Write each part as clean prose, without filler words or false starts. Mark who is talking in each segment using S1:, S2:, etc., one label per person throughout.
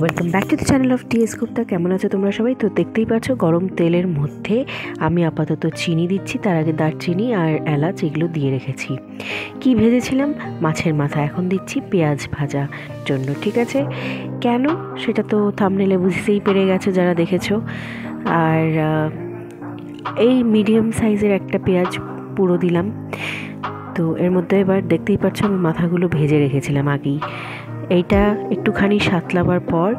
S1: Welcome back to the channel of TS Gupta. কেমন আছো তোমরা সবাই? তো দেখতেই পাচ্ছ গরম তেলের মধ্যে আমি আপাতত চিনি দিচ্ছি, তার আগে দারচিনি আর এলাচ এগুলো দিয়ে রেখেছি। কি ভেজেছিলাম? মাছের মাথা। এখন দিচ্ছি পেঁয়াজ ভাজা জন্য। ঠিক আছে, কেন সেটা তো থাম্বনেলে বুঝতেই পেরে গেছো যারা দেখেছো। আর এই মিডিয়াম সাইজের একটা পেঁয়াজ পুরো দিলাম। তো এর মধ্যে এবার দেখতেই পাচ্ছ আমি মাথাগুলো ভেজে রেখেছিলাম আগেই। এইটা একটুখানি সাতলাবার পর,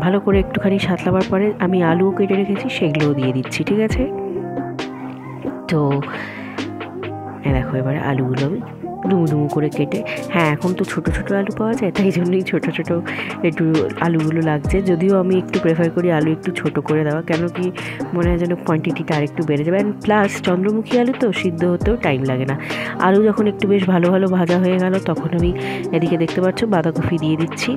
S1: ভালো করে একটুখানি সাতলাবার পরে আমি আলুও কেটে রেখেছি, সেগুলোও দিয়ে দিচ্ছি। ঠিক আছে, তো দেখো এবার আলুগুলো আমি ডুমু ডুমু করে কেটে, এখন তো ছোটো ছোটো আলু পাওয়া যায়, তাই জন্যই ছোটো ছোটো একটু আলুগুলো লাগছে। যদিও আমি একটু প্রেফার করি আলু একটু ছোটো করে দেওয়া, কেন কি মনে হয় যেন কোয়ান্টিটিটা আরেকটু বেড়ে যাবে। অ্যান্ড প্লাস চন্দ্রমুখী আলু তো সিদ্ধ হতেও টাইম লাগে না। আলু যখন একটু বেশ ভালো ভালো ভাজা হয়ে গেল, তখন আমি এদিকে দেখতে পাচ্ছ বাঁধাকপি দিয়ে দিচ্ছি।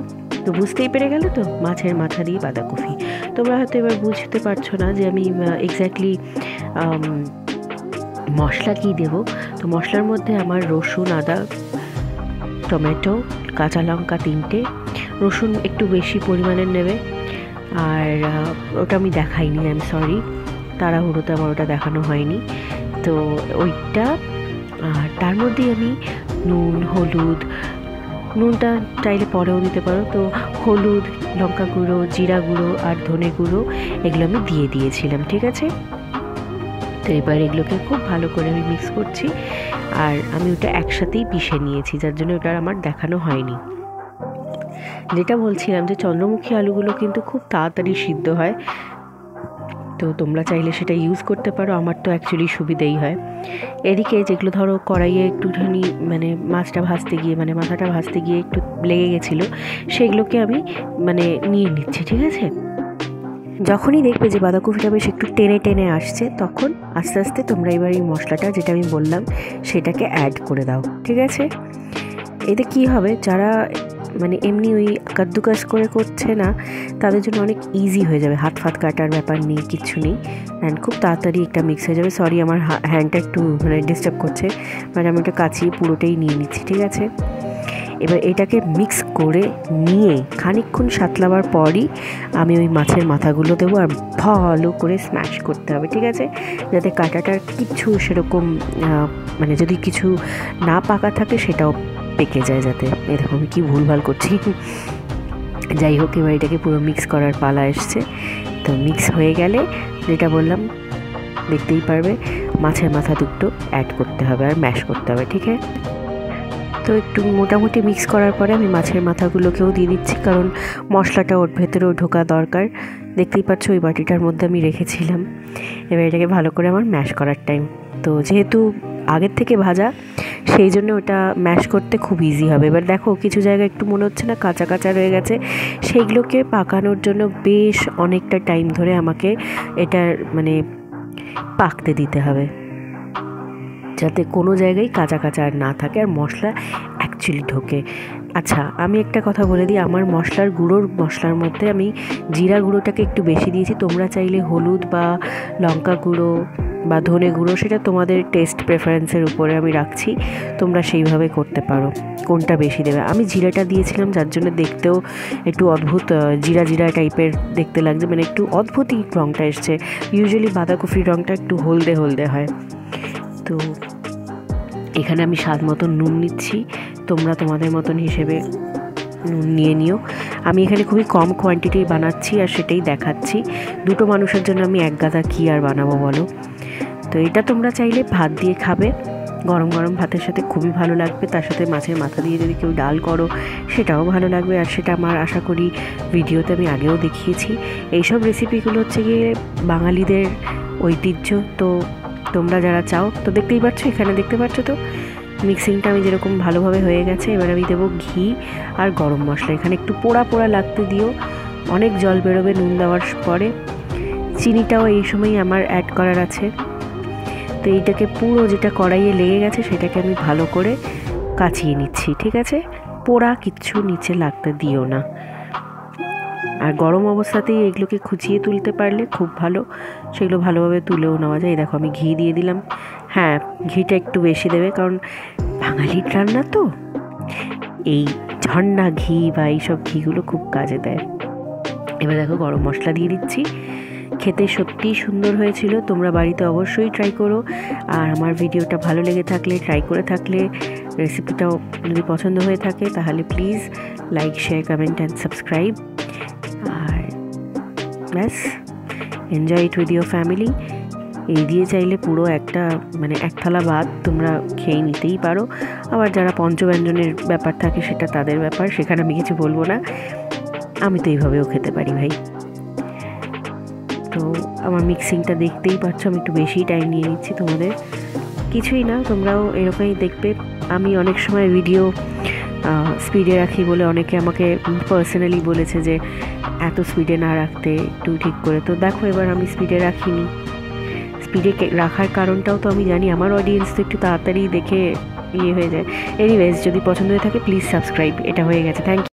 S1: তো বুঝতেই পেরে গেল তো, মাছের মাথা দিয়ে বাঁধাকপি। তোমরা হয়তো এবার বুঝতে পারছো না যে আমি এক্স্যাক্টলি মশলা কী দেবো। তো মশলার মধ্যে আমার রসুন, আদা, টমেটো, কাঁচা লঙ্কা 3টে, রসুন একটু বেশি পরিমাণের নেবে। আর ওটা আমি দেখাইনি, আই এম সরি, তাড়াহুড়োতে আমার ওটা দেখানো হয়নি। তো ওইটা, আর তার মধ্যেই আমি নুন, হলুদ, নুনটা চাইলে পরেও দিতে পারো। তো হলুদ, লঙ্কা গুঁড়ো, জিরা গুঁড়ো আর ধনে গুঁড়ো এগুলো আমি দিয়ে দিয়েছিলাম। ঠিক আছে, তো এবার এগুলোকে খুব ভালো করে আমি মিক্স করছি। আর আমি ওটা একসাথেই পিষে নিয়েছি, যার জন্য ওটা আমার দেখানো হয়নি। যেটা বলছিলাম যে চন্দ্রমুখী আলুগুলো কিন্তু খুব তাড়াতাড়ি সিদ্ধ হয়, তো তোমরা চাইলে সেটা ইউজ করতে পারো। আমার তো অ্যাকচুয়ালি সুবিধেই হয়। এদিকে যেগুলো ধরো কড়াইয়ে একটুখানি মাছটা ভাজতে গিয়ে, মাথাটা ভাজতে গিয়ে একটু লেগে গেছিলো, সেগুলোকে আমি নিয়ে নিচ্ছি। ঠিক আছে, যখনই দেখবে যে বাঁধাকপিটা বেশ একটু টেনে টেনে আসছে, তখন আস্তে আস্তে তোমরা এবার এই মশলাটা যেটা আমি বললাম সেটাকে অ্যাড করে দাও। ঠিক আছে, এতে কি হবে, যারা এমনি ওই কাদ্দুকাস করে করছে না, তাদের জন্য অনেক ইজি হয়ে যাবে। হাত ফাত কাটার ব্যাপার নেই, কিচ্ছু নেই, অ্যান্ড খুব তাড়াতাড়ি একটা মিক্স হয়ে যাবে। সরি, আমার হ্যান্ডটা একটু ডিস্টার্ব করছে, আমি ওটা কাচিয়ে পুরোটাই নিয়ে নিচ্ছি। ঠিক আছে, এবার এটাকে মিক্স করে নিয়ে খানিকক্ষণ সাতলাবার পরই আমি ওই মাছের মাথাগুলো দেবো, আর ভালো করে স্ম্যাশ করতে হবে। ঠিক আছে, যাতে কাঁটাটার কিছু সেরকম যদি কিছু না পাকা থাকে সেটাও পেকে যায়, যাতে এরকম আমি কি ভুলভাল করছি। যাই হোক, এবার এটাকে পুরো মিক্স করার পালা এসছে। তো মিক্স হয়ে গেলে যেটা বললাম, দেখতেই পারবে মাছের মাথা দুটো অ্যাড করতে হবে আর ম্যাশ করতে হবে। ঠিক আছে, তো একটু মোটামুটি মিক্স করার পরে আমি মাছের মাথাগুলোকেও দিয়ে দিচ্ছি, কারণ মশলাটা ওর ভেতরেও ঢোকা দরকার। দেখতেই পাচ্ছ ওই বাটিটার মধ্যে আমি রেখেছিলাম। এবার এটাকে ভালো করে আমার ম্যাশ করার টাইম। তো যেহেতু আগের থেকে ভাজা, সেই জন্য ওটা ম্যাশ করতে খুব ইজি হবে। এবার দেখো কিছু জায়গায় একটু মনে হচ্ছে না কাঁচা কাঁচা রয়ে গেছে, সেইগুলোকে পাকানোর জন্য বেশ অনেকটা টাইম ধরে আমাকে এটার পাকতে দিতে হবে, যাতে কোনো জায়গায় কাঁচা কাঁচা আর না থাকে, আর মশলা অ্যাকচুয়ালি ঢোকে। আচ্ছা, আমি একটা কথা বলে দিই, আমার মশলার মধ্যে আমি জিরা গুঁড়োটাকে একটু বেশি দিয়েছি। তোমরা চাইলে হলুদ বা লঙ্কা গুঁড়ো বা ধনে গুঁড়ো, সেটা তোমাদের টেস্ট প্রেফারেন্সের উপরে আমি রাখছি, তোমরা সেইভাবে করতে পারো কোনটা বেশি দেবে। আমি জিরাটা দিয়েছিলাম, যার জন্য দেখতেও একটু অদ্ভুত জিরা জিরা টাইপের দেখতে লাগছে, একটু অদ্ভুতই রঙটা এসছে। ইউজুয়ালি বাঁধাকপির রঙটা একটু হলদে হলদে হয়। তো এখানে আমি স্বাদ মতন নুন নিচ্ছি, তোমরা তোমাদের মতন হিসেবে নুন নিয়ে নিও। আমি এখানে খুবই কম কোয়ান্টিটি বানাচ্ছি আর সেটাই দেখাচ্ছি। 2 মানুষের জন্য আমি 1 গাদা কী আর বানাবো বলো। তো এটা তোমরা চাইলে ভাত দিয়ে খাবে, গরম গরম ভাতের সাথে খুবই ভালো লাগবে। তার সাথে মাছের মাথা দিয়ে যদি কেউ ডাল করো, সেটাও ভালো লাগবে। আর সেটা আমার আশা করি ভিডিওতে আমি আগেও দেখিয়েছি। এইসব রেসিপিগুলো হচ্ছে গিয়ে বাঙালিদের ঐতিহ্য। তো তোমরা যারা চাও, তো দেখতেই পাচ্ছ, এখানে দেখতে পাচ্ছ তো মিক্সিংটা আমি যেরকম ভালোভাবে হয়ে গেছে। এবার আমি দেবো ঘি আর গরম মশলা। এখানে একটু পোড়া পোড়া লাগতে দিও, অনেক জল বেরোবে নুন দেওয়ার পরে। চিনিটাও এই সময়ই আমার অ্যাড করার আছে। তো এইটাকে পুরো যেটা কড়াইয়ে লেগে গেছে সেটাকে আমি ভালো করে কাচিয়ে নিচ্ছি। ঠিক আছে, পোড়া কিচ্ছু নিচে লাগতে দিও না। আর গরম অবস্থাতেই এগুলোকে খুঁচিয়ে তুলতে পারলে খুব ভালো, সেগুলো ভালোভাবে তুলেও নেওয়া যায়। দেখো আমি ঘি দিয়ে দিলাম। ঘিটা একটু বেশি দেবে, কারণ বাঙালির রান্না তো এই ঝর্ণা ঘি বা এইসব ঘিগুলো খুব কাজে দেয়। এবার দেখো গরম মশলা দিয়ে দিচ্ছি। খেতে সত্যিই সুন্দর হয়েছিল, তোমরা বাড়িতে অবশ্যই ট্রাই করো। আর আমার ভিডিওটা ভালো লেগে থাকলে, ট্রাই করে থাকলে, রেসিপিটাও যদি পছন্দ হয়ে থাকে তাহলে please like, share, comment and subscribe. আর ব্যাস, enjoy it with your family. এই দিয়ে চাইলে পুরো একটা এক থালা ভাত তোমরা খেয়ে নিতেই পারো। আবার যারা পঞ্চব্যঞ্জনের ব্যাপার থাকে সেটা তাদের ব্যাপার, সেখানে আমি কিছু বলবো না। আমি তো এইভাবেও খেতে পারি ভাই। তো আমার মিক্সিংটা দেখতেই পাচ্ছ, আমি একটু বেশিই টাইম নিয়ে নিচ্ছি। তোমাদের কিছুই না, তোমরাও এরকমই দেখবে। আমি অনেক সময় ভিডিও স্পিডে রাখি বলে অনেকে আমাকে পার্সোনালি বলেছে যে এত স্পিডে না রাখতে, একটু ঠিক করে। তো দেখো এবার আমি স্পিডে রাখিনি। স্পিডে রাখার কারণটাও তো আমি জানি, আমার অডিয়েন্স তো একটু তাড়াতাড়ি দেখে হয়ে যায়। এনিওয়েজ, যদি পছন্দ হয়ে থাকে প্লিজ সাবস্ক্রাইব। এটা হয়ে গেছে, থ্যাংক ইউ।